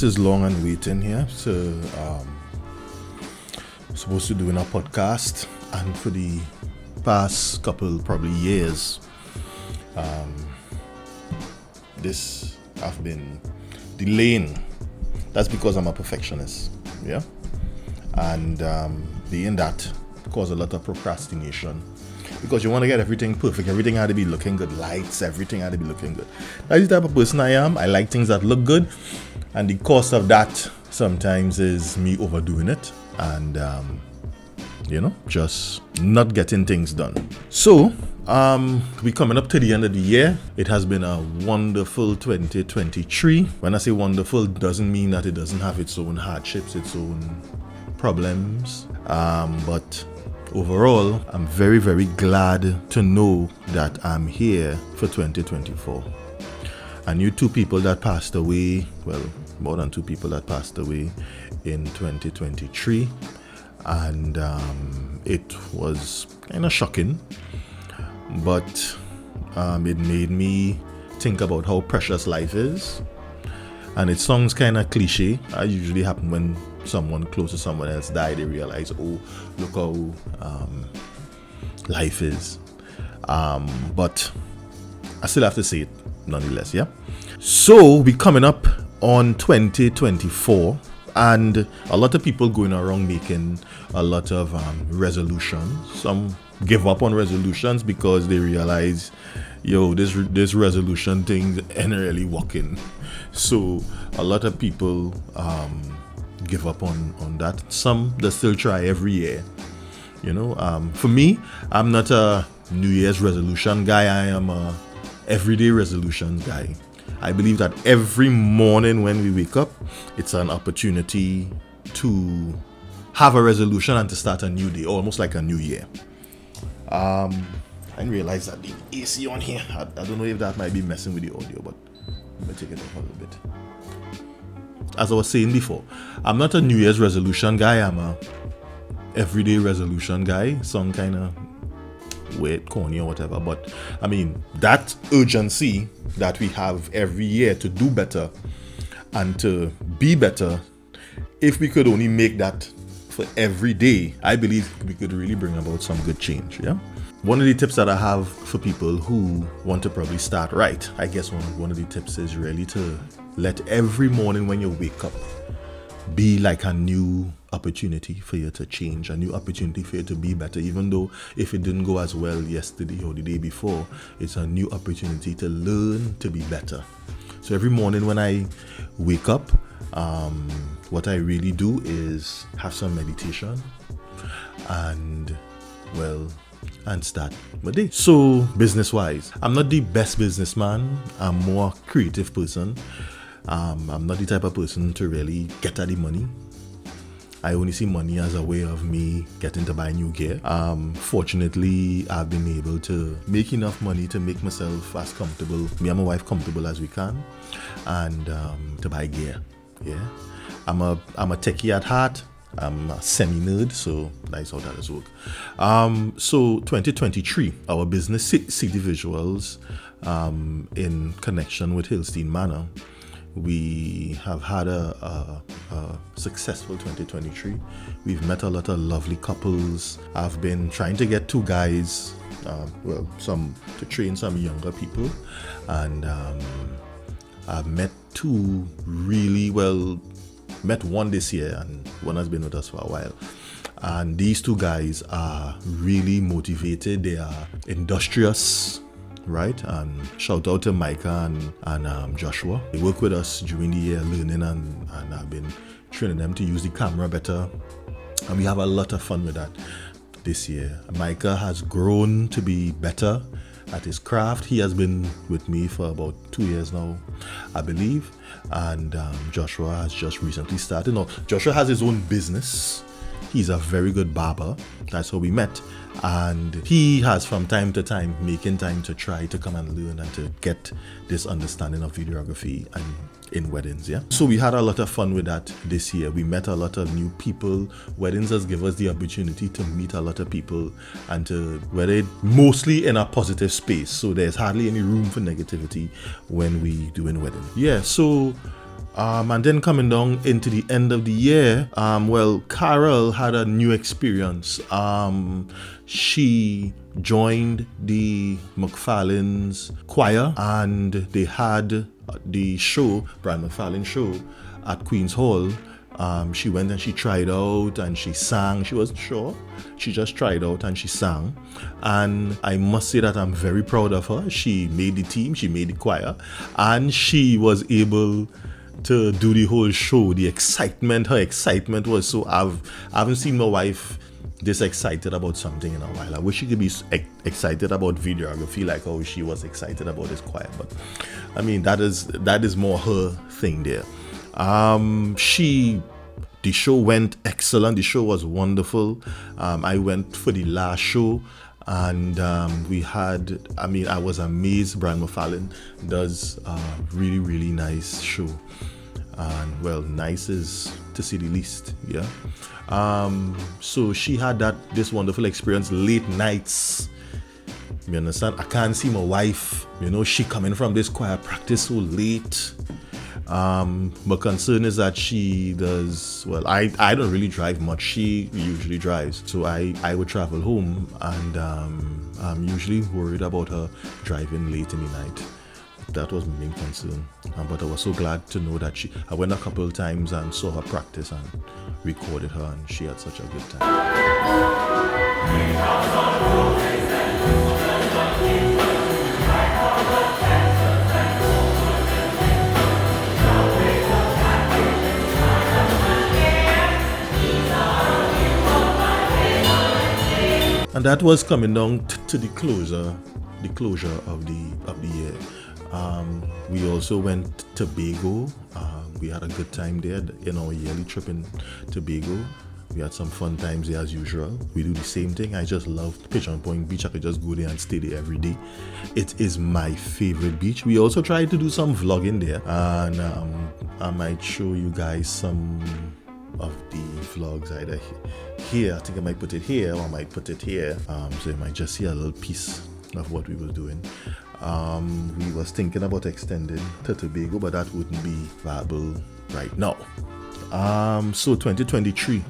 this is long and waiting here. So, supposed to do in a podcast, and for the past couple probably years, this I've been delaying. That's because I'm a perfectionist, yeah, and being that cause a lot of procrastination. Because you want to get everything perfect. Everything had to be looking good. Lights, everything had to be looking good. That's the type of person I am. I like things that look good. And the cost of that sometimes is me overdoing it. And, just not getting things done. So, we're coming up to the end of the year. It has been a wonderful 2023. When I say wonderful, it doesn't mean that it doesn't have its own hardships, its own problems. But overall, I'm very, very glad to know that I'm here for 2024. I knew two people that passed away, well, more than two people that passed away in 2023. And it was kind of shocking, but it made me think about how precious life is. And it sounds kind of cliche. It usually happens when someone close to someone else die, they realize, oh, look how life is. But I still have to say it nonetheless, yeah? So we're coming up on 2024, and a lot of people going around making a lot of resolutions. Some give up on resolutions because they realize, this resolution thing ain't really working. So a lot of people give up on that. Some they still try every year. For me, I'm not a New Year's resolution guy. I am a everyday resolution guy. I believe that every morning when we wake up, it's an opportunity to have a resolution and to start a new day, almost like a new year. I didn't realize that the AC on here. I don't know if that might be messing with the audio, but let me take it off a little bit. As I was saying before, I'm not a New Year's resolution guy. I'm a everyday resolution guy. Some kind of weird, corny or whatever. But I mean, that urgency that we have every year to do better and to be better, if we could only make that for every day, I believe we could really bring about some good change. Yeah. One of the tips that I have for people who want to probably start right, I guess one of the tips is really to let every morning when you wake up be like a new opportunity for you to change, a new opportunity for you to be better. Even though if it didn't go as well yesterday or the day before, it's a new opportunity to learn to be better. So every morning when I wake up, what I really do is have some meditation and start my day. So business-wise, I'm not the best businessman. I'm more a creative person. I'm not the type of person to really get at the money. I only see money as a way of me getting to buy new gear. Fortunately, I've been able to make enough money to make myself as comfortable, me and my wife comfortable as we can, and to buy gear. Yeah, I'm a techie at heart. I'm a semi-nerd, so that's how that does work. So 2023, our business City Visuals, in connection with Hillstein Manor, we have had a successful 2023. We've met a lot of lovely couples. I've been trying to get two guys, to train some younger people, and I've met two really met one this year, and one has been with us for a while. And these two guys are really motivated. They are industrious, right? And shout out to Micah and Joshua. They work with us during the year learning, and I've been training them to use the camera better. And we have a lot of fun with that this year. Micah has grown to be better at his craft. He has been with me for about 2 years now, I believe. And Joshua has just recently started. No, Joshua has his own business. He's a very good barber. That's how we met. And he has from time to time making time to try to come and learn and to get this understanding of videography and in weddings, yeah. So we had a lot of fun with that this year. We met a lot of new people. Weddings has given us the opportunity to meet a lot of people and to, whether mostly in a positive space. So there's hardly any room for negativity when we do in wedding. Yeah, so And then coming down into the end of the year, well, Carol had a new experience. She joined the McFarlane's choir, and they had the show, Brian McFarlane show, at Queen's Hall. She went and she tried out and she sang. She wasn't sure. She just tried out and she sang. And I must say that I'm very proud of her. She made the team, she made the choir, and she was able to do the whole show. The excitement, her excitement was so, I haven't seen my wife this excited about something in a while. I wish she could be excited about videography like how she was excited about this choir, but I mean, that is more her thing there. The show went excellent. The show was wonderful. I went for the last show, and I was amazed. Brian McFarlane does a really, really nice show. And well, nice is to say the least, yeah. So she had this wonderful experience, late nights. You understand? I can't see my wife, she coming from this choir practice so late. My concern is that she does, well, I don't really drive much. She usually drives. So I would travel home, and I'm usually worried about her driving late in the night. That was my main concern. But I was so glad to know that I went a couple of times and saw her practice and recorded her, and she had such a good time. And that was coming down to the closure of the year. We also went to Tobago. We had a good time there in our yearly trip in Tobago. We had some fun times there as usual. We do the same thing. I just love Pigeon Point Beach. I could just go there and stay there every day. It is my favorite beach. We also tried to do some vlogging there, and I might show you guys some of the vlogs either here. I think I might put it here, or I might put it here. So you might just see a little piece of what we were doing. We was thinking about extending to Tobago, but that wouldn't be viable right now. So 2023,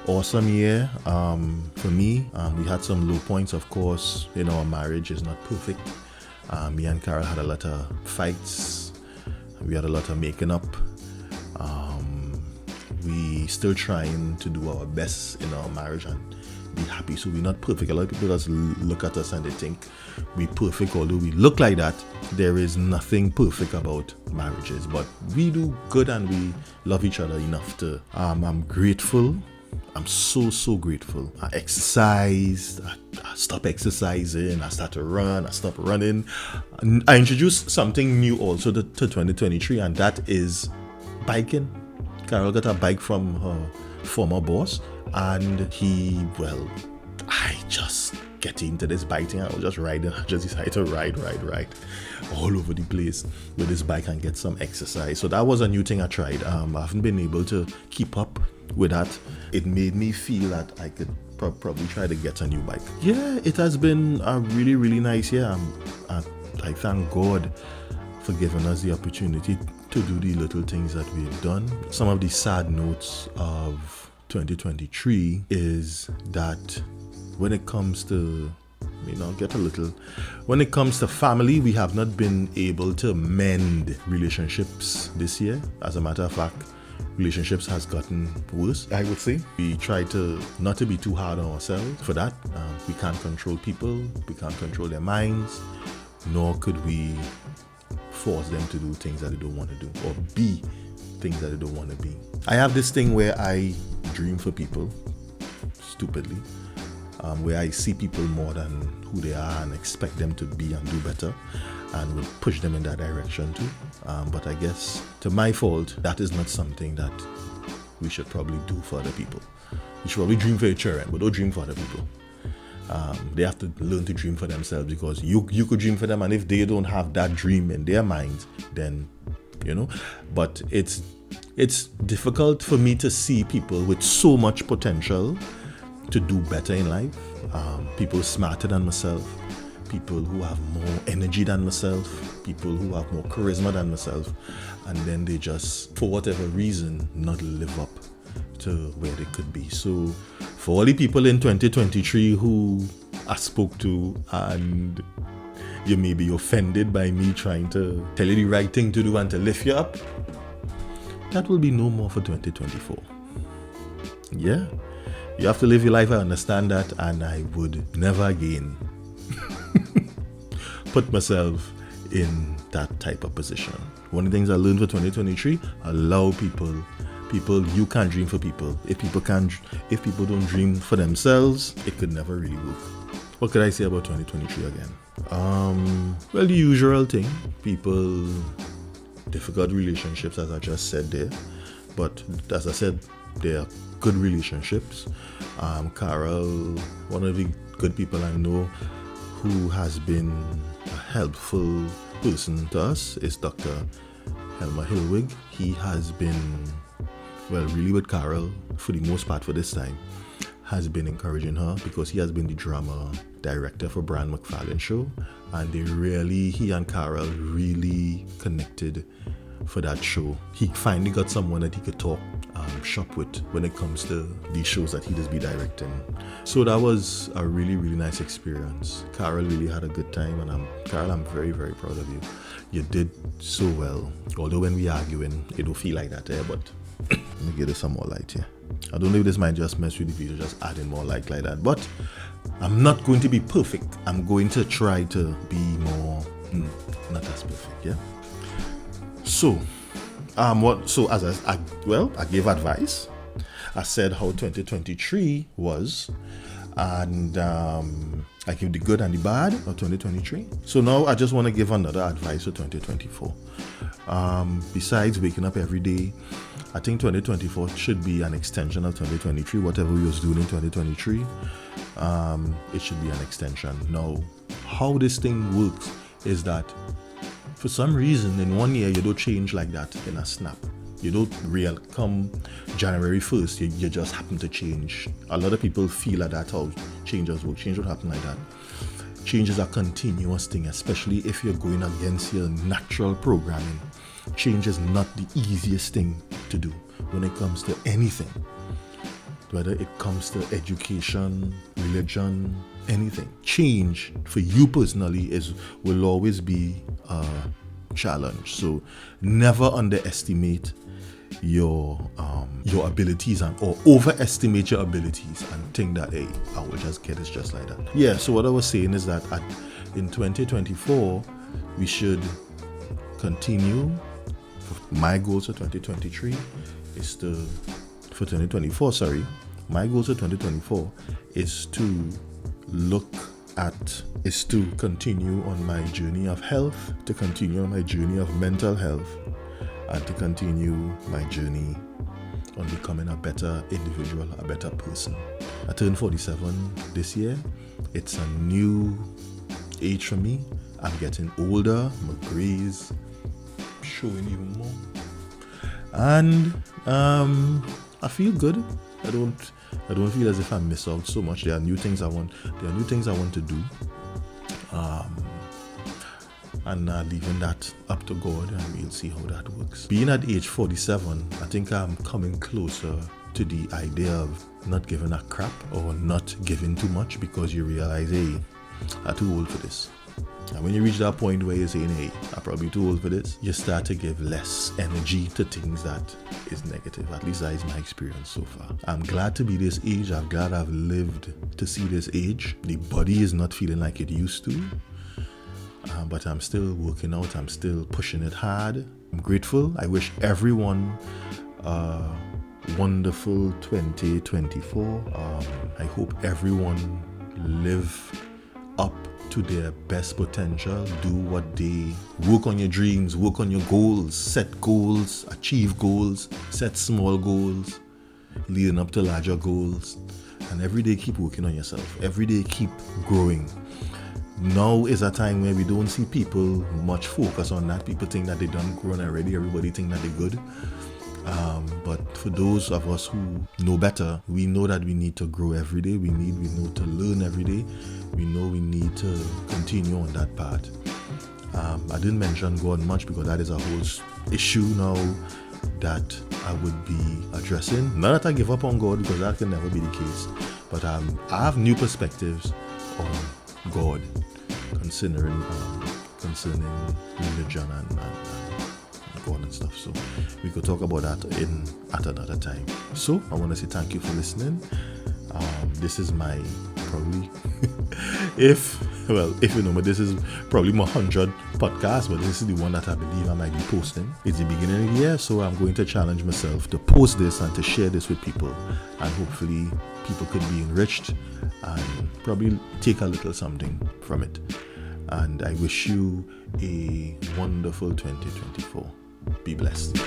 awesome year for me. We had some low points, of course. Our marriage is not perfect. Me and Carol had a lot of fights. We had a lot of making up. We still trying to do our best in our marriage and be happy. So we're not perfect. A lot of people just look at us and they think we're perfect. Although we look like that, there is nothing perfect about marriages. But we do good and we love each other enough to. I'm grateful. I'm so grateful. I exercised. I stopped exercising. I started to run. I stopped running. I introduced something new also to 2023, and that is biking. Carol got a bike from her former boss, and I just get into this biking. I was just riding. I just decided to ride all over the place with this bike and get some exercise. So that was a new thing I tried. I haven't been able to keep up with that. It made me feel that I could probably try to get a new bike. Yeah, it has been a really, really nice year. I thank God for giving us the opportunity to do the little things that we've done. Some of the sad notes of 2023 is that when it comes to, when it comes to family, we have not been able to mend relationships this year. As a matter of fact, relationships has gotten worse, I would say. We try to not to be too hard on ourselves for that. We can't control people, we can't control their minds, nor could we force them to do things that they don't want to do or be things that they don't want to be. I have this thing where I dream for people, stupidly, where I see people more than who they are and expect them to be and do better, and would push them in that direction too. But I guess, to my fault, that is not something that we should probably do for other people. You should probably dream for your children, but don't dream for other people. They have to learn to dream for themselves, because you could dream for them, and if they don't have that dream in their minds, then but it's difficult for me to see people with so much potential to do better in life, people smarter than myself, people who have more energy than myself, people who have more charisma than myself, and then they just, for whatever reason, not live up to where they could be. So for all the people in 2023 who I spoke to and you may be offended by me trying to tell you the right thing to do and to lift you up, that will be no more for 2024. Yeah, you have to live your life, I understand that, and I would never again put myself in that type of position. One of the things I learned for 2023, allow people, you can't dream for people. If people don't dream for themselves, it could never really work. What could I say about 2023 again? Well, the usual thing. People, difficult relationships, as I just said there. But as I said, they are good relationships. Carol, one of the good people I know who has been a helpful person to us is Dr. Helmer Hillwig. He has been, well, really with Carol for the most part for this time, has been encouraging her because he has been the drama director for Brian McFarlane show, and he and Carol really connected for that show. He finally got someone that he could talk shop with when it comes to these shows that he does be directing. So that was a really, really nice experience. Carol really had a good time, and Carol, I'm very, very proud of you. You did so well. Although when we arguing, it don't feel like that there, but let me give it some more light here. I don't know if this might just mess with the video, just adding more light like that, but I'm not going to be perfect. I'm going to try to be more, not as perfect, yeah? So, I gave advice. I said how 2023 was, and I gave the good and the bad of 2023. So now I just want to give another advice for 2024. Besides waking up every day, I think 2024 should be an extension of 2023. Whatever we was doing in 2023, it should be an extension. Now, how this thing works is that for some reason in 1 year you don't change like that in a snap. You don't come January 1st, you just happen to change. A lot of people feel like that's how changes work. Change don't happen like that. Change is a continuous thing, especially if you're going against your natural programming. Change is not the easiest thing to do when it comes to anything. Whether it comes to education, religion, anything. Change for you personally will always be a challenge. So never underestimate your abilities or overestimate your abilities and think that, hey, I will just get it just like that. Yeah, so what I was saying is that in 2024 we should continue. My goals for 2023 is for 2024, sorry. My goals for 2024 is to continue on my journey of health, to continue on my journey of mental health, and to continue my journey on becoming a better individual, a better person. I turned 47 this year. It's a new age for me. I'm getting older. My grays showing even more. And I feel good. I don't feel as if I miss out so much. There are new things I want to do. And leaving that up to God, and we'll see how that works. Being at age 47, I think I'm coming closer to the idea of not giving a crap or not giving too much, because you realize, hey, I'm too old for this. And when you reach that point where you're saying, hey, I'm probably too old for this, you start to give less energy to things that is negative. At least that is my experience so far. I'm glad to be this age. I'm glad I've lived to see this age. The body is not feeling like it used to. But I'm still working out. I'm still pushing it hard. I'm grateful. I wish everyone a wonderful 2024. I hope everyone live up to their best potential. Do what they work on your dreams, work on your goals, set goals, achieve goals, set small goals, leading up to larger goals. And every day keep working on yourself. Every day keep growing. Now is a time where we don't see people much focus on that. People think that they done grown already. Everybody think that they're good. But for those of us who know better, we know that we need to grow every day. We know to learn every day. We know we need to continue on that path. I didn't mention God much because that is a whole issue now that I would be addressing. Not that I give up on God, because that can never be the case. But I have new perspectives on God concerning religion and God and stuff. So we could talk about that at another time. So I want to say thank you for listening. This is my probably if you know, but this is probably my 100th podcast, but this is the one that I believe I might be posting. It's the beginning of the year, so I'm going to challenge myself to post this and to share this with people, and hopefully people could be enriched and probably take a little something from it. And I wish you a wonderful 2024. Be blessed.